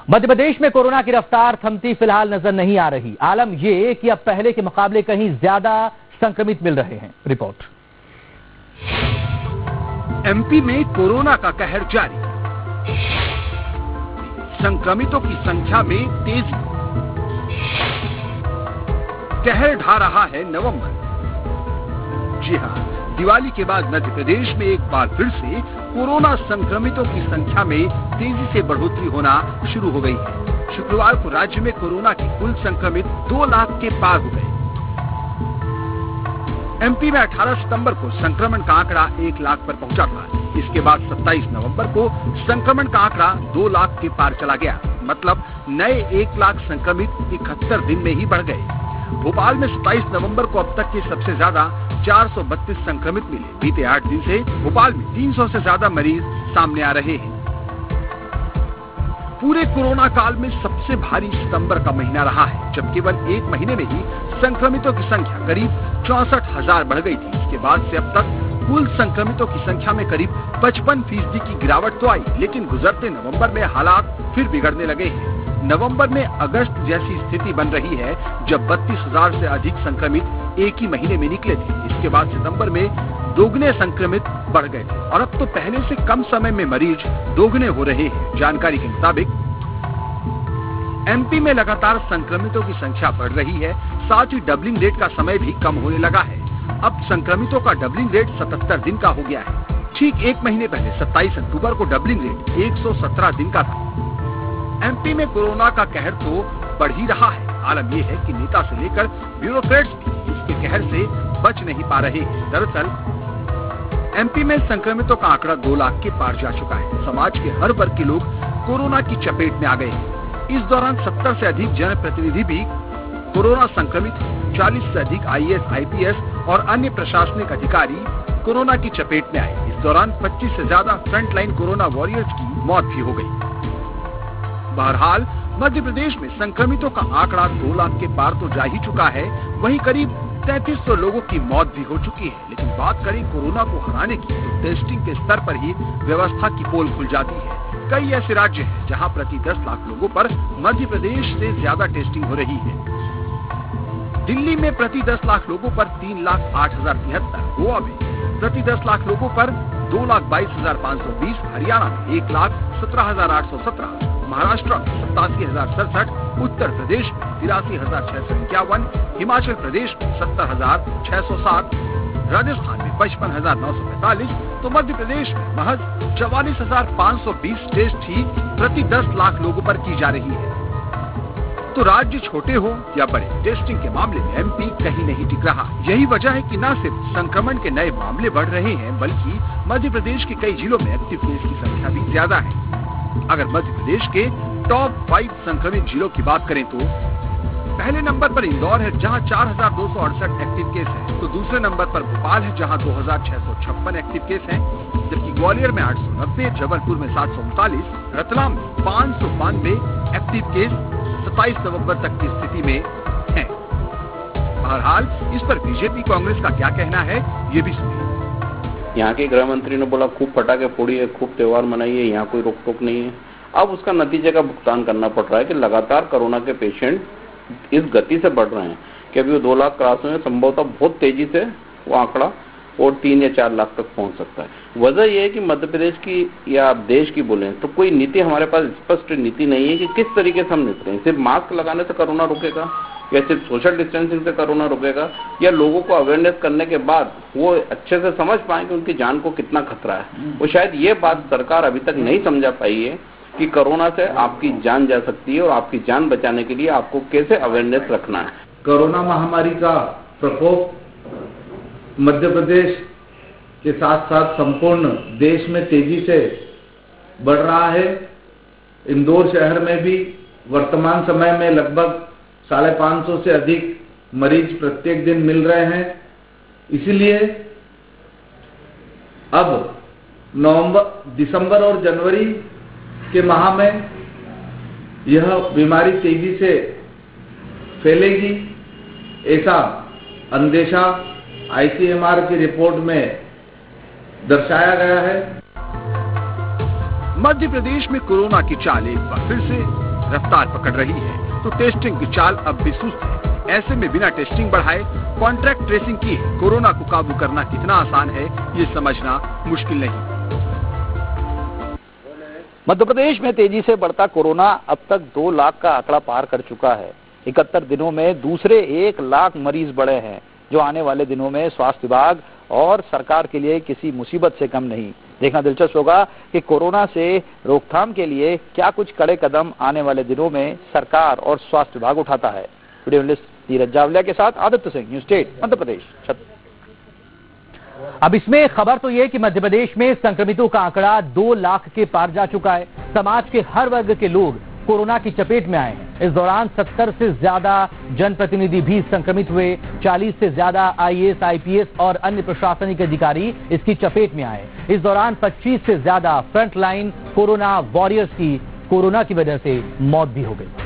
मध्य प्रदेश में कोरोना की रफ्तार थमती फिलहाल नजर नहीं आ रही। आलम ये कि अब पहले के मुकाबले कहीं ज्यादा संक्रमित मिल रहे हैं। रिपोर्ट। एमपी में कोरोना का कहर जारी, संक्रमितों की संख्या में तेजी, कहर ढा रहा है नवंबर। जी हां, दिवाली के बाद मध्य प्रदेश में एक बार फिर से कोरोना संक्रमितों की संख्या में तेजी से बढ़ोतरी होना शुरू हो गई है। शुक्रवार को राज्य में कोरोना के कुल संक्रमित 2 लाख के पार हो गए। एमपी में 18 सितंबर को संक्रमण का आंकड़ा 1 लाख पर पहुंचा था। इसके बाद 27 नवंबर को संक्रमण का आंकड़ा 2 लाख के पार चला गया। मतलब नए 1 लाख संक्रमित 71 दिन में ही बढ़ गए। भोपाल में 27 नवंबर को अब तक के सबसे ज्यादा 432 संक्रमित मिले। बीते 8 दिन से भोपाल में 300 से ज्यादा मरीज सामने आ रहे हैं। पूरे कोरोना काल में सबसे भारी सितंबर का महीना रहा है, जब केवल 1 महीने में ही संक्रमितों की संख्या करीब 64,000 बढ़ गई थी। इसके बाद से अब तक कुल संक्रमितों की संख्या में करीब 55% की गिरावट तो आई, लेकिन गुजरते नवंबर में हालात फिर बिगड़ने लगे हैं। नवंबर में अगस्त जैसी स्थिति बन रही है, जब 32,000 से अधिक संक्रमित एक ही महीने में निकले थे। इसके बाद सितंबर में दोगुने संक्रमित बढ़ गए थे और अब तो पहले से कम समय में मरीज दोगुने हो रहे हैं। जानकारी के मुताबिक एमपी में लगातार संक्रमितों की संख्या बढ़ रही है, साथ ही डबलिंग रेट का समय भी कम होने लगा है। अब संक्रमितों का डबलिंग रेट 77 दिन का हो गया है। ठीक 1 महीने पहले 27 अक्टूबर को डबलिंग रेट 117 दिन का था। एमपी में कोरोना का कहर तो बढ़ ही रहा है। आलम यह है कि नेता से लेकर ब्यूरोक्रेट्स भी इसके कहर से बच नहीं पा रहे हैं। दरअसल एमपी में संक्रमितों का आंकड़ा 2 लाख के पार जा चुका है। समाज के हर वर्ग के लोग कोरोना की चपेट में आ गए हैं। इस दौरान 70 से अधिक जनप्रतिनिधि भी कोरोना संक्रमित, 40 से अधिक आईएएस, आईपीएस और अन्य प्रशासनिक अधिकारी कोरोना की चपेट में आए। इस दौरान 25 से ज्यादा फ्रंटलाइन कोरोना वॉरियर्स की मौत भी हो गई। बहरहाल मध्य प्रदेश में संक्रमितों का आंकड़ा 2 लाख के पार तो जा ही चुका है, वहीं करीब 3300 लोगों की मौत भी हो चुकी है। लेकिन बात करें कोरोना को हराने की, तो टेस्टिंग के स्तर पर ही व्यवस्था की पोल खुल जाती है। कई ऐसे राज्य हैं जहां प्रति 10 लाख लोगों पर मध्य प्रदेश से ज्यादा टेस्टिंग हो रही है। दिल्ली में प्रति 10 लाख लोगों पर 3,08,073, गोवा में प्रति 10 लाख लोगों पर 2,22,520, हरियाणा में 1,17,817, महाराष्ट्र में 87,067, उत्तर प्रदेश में 83,651, हिमाचल प्रदेश में 70,607, राजस्थान में 55,945, तो मध्य प्रदेश में महज 44,520 टेस्ट ही प्रति 10 लाख लोगों पर की जा रही है। तो राज्य छोटे हो या बड़े, टेस्टिंग के मामले में एमपी कहीं नहीं टिक रहा। यही वजह है कि न सिर्फ संक्रमण के नए मामले बढ़ रहे हैं, बल्कि मध्य प्रदेश के कई जिलों में एक्टिव केस की संख्या भी ज्यादा है। अगर मध्य प्रदेश के टॉप 5 संक्रमित जिलों की बात करें तो पहले नंबर पर इंदौर है, जहां 4,268 एक्टिव केस हैं, तो दूसरे नंबर पर भोपाल है, जहां 2,656 एक्टिव केस हैं, जबकि ग्वालियर में 890, जबलपुर में 739, रतलाम में 592 एक्टिव केस 27 नवंबर तक की स्थिति में हैं। बहरहाल इस पर बीजेपी कांग्रेस का क्या कहना है, ये भी सुनिए। यहाँ के गृह मंत्री ने बोला खूब पटाखे फोड़िए, खूब त्योहार मनाइए, यहाँ कोई रोक टोक नहीं है। अब उसका नतीजे का भुगतान करना पड़ रहा है कि लगातार कोरोना के पेशेंट इस गति से बढ़ रहे हैं कि अभी वो 2 लाख क्रॉस हुए, संभवतः बहुत तेजी से वो आंकड़ा और 3 या 4 लाख तक पहुंच सकता है। वजह यह है कि मध्य प्रदेश की या देश की बोले तो कोई नीति हमारे पास स्पष्ट नीति नहीं है कि किस तरीके से हम निपटें। सिर्फ मास्क लगाने से कोरोना रुकेगा या सिर्फ सोशल डिस्टेंसिंग से कोरोना रुकेगा, या लोगों को अवेयरनेस करने के बाद वो अच्छे से समझ पाए कि उनकी जान को कितना खतरा है। वो शायद ये बात सरकार अभी तक नहीं समझा पाई है कि कोरोना से आपकी जान जा सकती है और आपकी जान बचाने के लिए आपको कैसे अवेयरनेस रखना है। कोरोना महामारी का प्रकोप मध्य प्रदेश के साथ साथ संपूर्ण देश में तेजी से बढ़ रहा है। इंदौर शहर में भी वर्तमान समय में लगभग 550 से अधिक मरीज प्रत्येक दिन मिल रहे हैं। इसीलिए अब दिसंबर और जनवरी के माह में यह बीमारी तेजी से फैलेगी, ऐसा अंदेशा आईसीएमआर की रिपोर्ट में दर्शाया गया है। मध्य प्रदेश में कोरोना की चाल एक बार फिर से रफ्तार पकड़ रही है तो टेस्टिंग की चाल अब भी सुस्त है। ऐसे में बिना टेस्टिंग बढ़ाए कॉन्ट्रैक्ट ट्रेसिंग किए कोरोना को काबू करना कितना आसान है, ये समझना मुश्किल नहीं। मध्य प्रदेश में तेजी से बढ़ता कोरोना अब तक 2 लाख का आंकड़ा पार कर चुका है। 71 दिनों में दूसरे 1 लाख मरीज बढ़े हैं, जो आने वाले दिनों में स्वास्थ्य विभाग और सरकार के लिए किसी मुसीबत से कम नहीं। देखना दिलचस्प होगा कि कोरोना से रोकथाम के लिए क्या कुछ कड़े कदम आने वाले दिनों में सरकार और स्वास्थ्य विभाग उठाता है। वीडियो जर्नलिस्ट नीरज जावलिया के साथ आदित्य सिंह, न्यूज़ 8 मध्य प्रदेश। अब इसमें खबर तो यह कि मध्य प्रदेश में संक्रमितों का आंकड़ा 2 लाख के पार जा चुका है। समाज के हर वर्ग के लोग कोरोना की चपेट में आए हैं। इस दौरान 70 से ज्यादा जनप्रतिनिधि भी संक्रमित हुए। 40 से ज्यादा आईएएस, आईपीएस और अन्य प्रशासनिक अधिकारी इसकी चपेट में आए। इस दौरान 25 से ज्यादा फ्रंटलाइन कोरोना वॉरियर्स की कोरोना की वजह से मौत भी हो गई।